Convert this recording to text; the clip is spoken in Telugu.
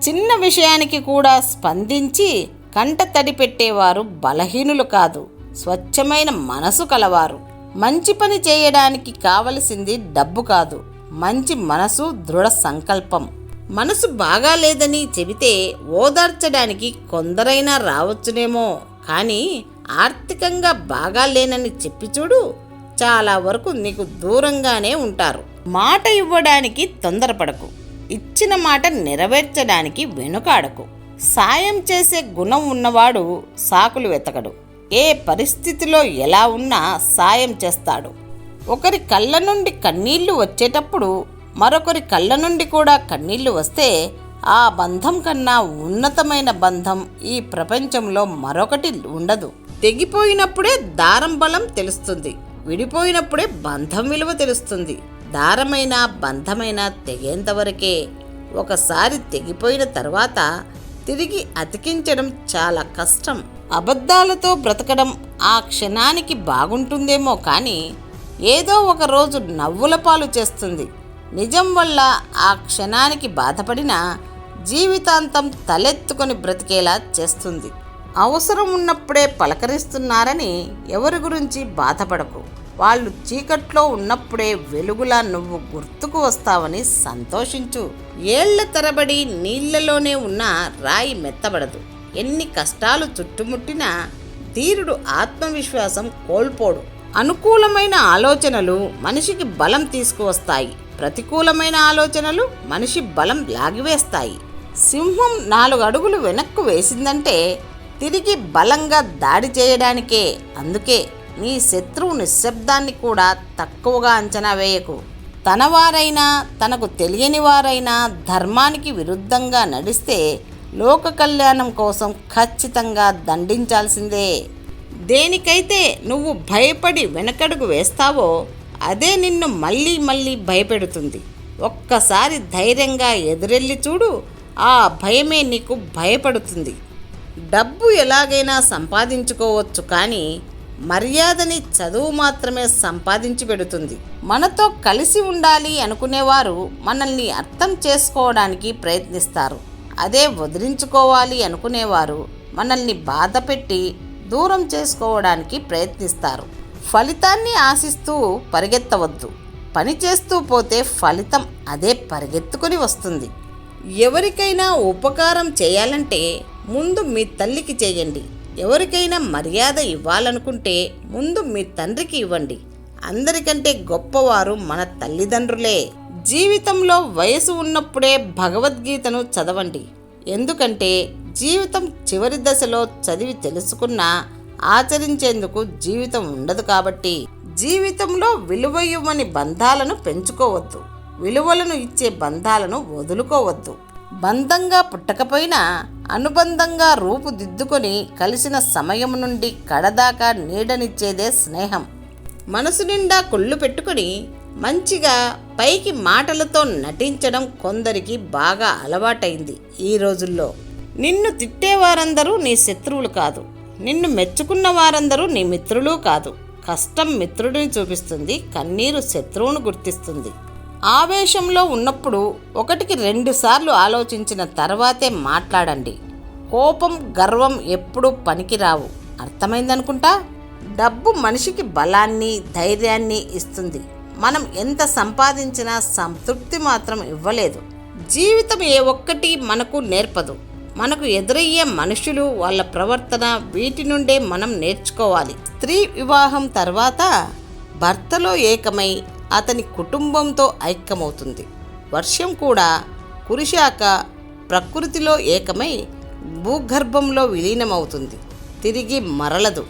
చిన్న విషయానికి కూడా స్పందించి కంట తడి పెట్టేవారు బలహీనులు కాదు, స్వచ్ఛమైన మనసు కలవారు. మంచి పని చేయడానికి కావలసింది డబ్బు కాదు, మంచి మనసు, దృఢ సంకల్పం. మనసు బాగాలేదని చెబితే ఓదార్చడానికి కొందరైనా రావచ్చునేమో, కానీ ఆర్థికంగా బాగాలేనని చెప్పి చూడు, చాలా వరకు నీకు దూరంగానే ఉంటారు. మాట ఇవ్వడానికి తొందరపడకు, ఇచ్చిన మాట నెరవేర్చడానికి వెనుకాడకు. సాయం చేసే గుణం ఉన్నవాడు సాకులు వెతకడు, ఏ పరిస్థితిలో ఎలా ఉన్నా సాయం చేస్తాడు. ఒకరి కళ్ళ నుండి కన్నీళ్లు వచ్చేటప్పుడు మరొకరి కళ్ళ నుండి కూడా కన్నీళ్లు వస్తే ఆ బంధం కన్నా ఉన్నతమైన బంధం ఈ ప్రపంచంలో మరొకటి ఉండదు. తెగిపోయినప్పుడే దారం బలం తెలుస్తుంది, విడిపోయినప్పుడే బంధం విలువ తెలుస్తుంది. దారమైన బంధమైన తెగేంతవరకే. ఒకసారి తెగిపోయిన తర్వాత తిరిగి అతికించడం చాలా కష్టం. అబద్ధాలతో బ్రతకడం ఆ క్షణానికి బాగుంటుందేమో, కానీ ఏదో ఒక రోజు నవ్వుల పాలు చేస్తుంది. నిజం వల్ల ఆ క్షణానికి బాధపడినా జీవితాంతం తలెత్తుకొని బ్రతికేలా చేస్తుంది. అవసరం ఉన్నప్పుడే పలకరిస్తున్నారని ఎవరి గురించి బాధపడకు. వాళ్ళు చీకట్లో ఉన్నప్పుడే వెలుగులా నువ్వు గుర్తుకు వస్తావని సంతోషించు. ఏళ్ల తరబడి నీళ్లలోనే ఉన్న రాయి మెత్తబడదు. ఎన్ని కష్టాలు చుట్టుముట్టినా ధీరుడు ఆత్మవిశ్వాసం కోల్పోడు. అనుకూలమైన ఆలోచనలు మనిషికి బలం తీసుకువస్తాయి, ప్రతికూలమైన ఆలోచనలు మనిషి బలం లాగివేస్తాయి. సింహం 4 అడుగులు వెనక్కు వేసిందంటే తిరిగి బలంగా దాడి చేయడానికే. అందుకే నీ శత్రువు నిశ్శబ్దాన్ని కూడా తక్కువగా అంచనా వేయకు. తనవారైనా తనకు తెలియని వారైనా ధర్మానికి విరుద్ధంగా నడిస్తే లోక కళ్యాణం కోసం ఖచ్చితంగా దండించాల్సిందే. దేనికైతే నువ్వు భయపడి వెనకడుగు వేస్తావో అదే నిన్ను మళ్ళీ మళ్ళీ భయపెడుతుంది. ఒక్కసారి ధైర్యంగా ఎదురెళ్ళి చూడు, ఆ భయమే నీకు భయపడుతుంది. డబ్బు ఎలాగైనా సంపాదించుకోవచ్చు, కానీ మర్యాదని చదువు మాత్రమే సంపాదించి పెడుతుంది. మనతో కలిసి ఉండాలి అనుకునేవారు మనల్ని అర్థం చేసుకోవడానికి ప్రయత్నిస్తారు. అదే వదిలించుకోవాలి అనుకునేవారు మనల్ని బాధపెట్టి దూరం చేసుకోవడానికి ప్రయత్నిస్తారు. ఫలితాన్ని ఆశిస్తూ పరిగెత్తవద్దు. పని చేస్తూ పోతే ఫలితం అదే పరిగెత్తుకొని వస్తుంది. ఎవరికైనా ఉపకారం చేయాలంటే ముందు మీ తల్లికి చేయండి. ఎవరికైనా మర్యాద ఇవ్వాలనుకుంటే ముందు మీ తండ్రికి ఇవ్వండి. అందరికంటే గొప్పవారు మన తల్లిదండ్రులే. జీవితంలో వయసు ఉన్నప్పుడే భగవద్గీతను చదవండి. ఎందుకంటే జీవితం చివరి దశలో చదివి తెలుసుకున్నా ఆచరించేందుకు జీవితం ఉండదు కాబట్టి. జీవితంలో విలువ ఇవ్వని బంధాలను పెంచుకోవద్దు, విలువలను ఇచ్చే బంధాలను వదులుకోవద్దు. బంధంగా పుట్టకపోయినా అనుబంధంగా రూపుదిద్దుకొని కలిసిన సమయం నుండి కడదాకా నీడనిచ్చేదే స్నేహం. మనసు నిండా కొళ్ళు పెట్టుకొని మంచిగా పైకి మాటలతో నటించడం కొందరికి బాగా అలవాటైంది ఈ రోజుల్లో. నిన్ను తిట్టేవారందరూ నీ శత్రువులు కాదు, నిన్ను మెచ్చుకున్న వారందరూ నీ మిత్రులు కాదు. కష్టం మిత్రుడిని చూపిస్తుంది, కన్నీరు శత్రువును గుర్తిస్తుంది. ఆవేశంలో ఉన్నప్పుడు 1కి 2 సార్లు ఆలోచించిన తర్వాతే మాట్లాడండి. కోపం, గర్వం ఎప్పుడూ పనికిరావు. అర్థమైందనుకుంటా. డబ్బు మనిషికి బలాన్ని, ధైర్యాన్ని ఇస్తుంది. మనం ఎంత సంపాదించినా సంతృప్తి మాత్రం ఇవ్వలేదు. జీవితం ఏ ఒక్కటి మనకు నేర్పదు. మనకు ఎదురయ్యే మనుషులు, వాళ్ళ ప్రవర్తన, వీటి నుండే మనం నేర్చుకోవాలి. స్త్రీ వివాహం తర్వాత భర్తలో ఏకమై అతని కుటుంబంతో ఐక్యమవుతుంది. వర్షం కూడా కురిశాక ప్రకృతిలో ఏకమై భూగర్భంలో విలీనమవుతుంది, తిరిగి మరలదు.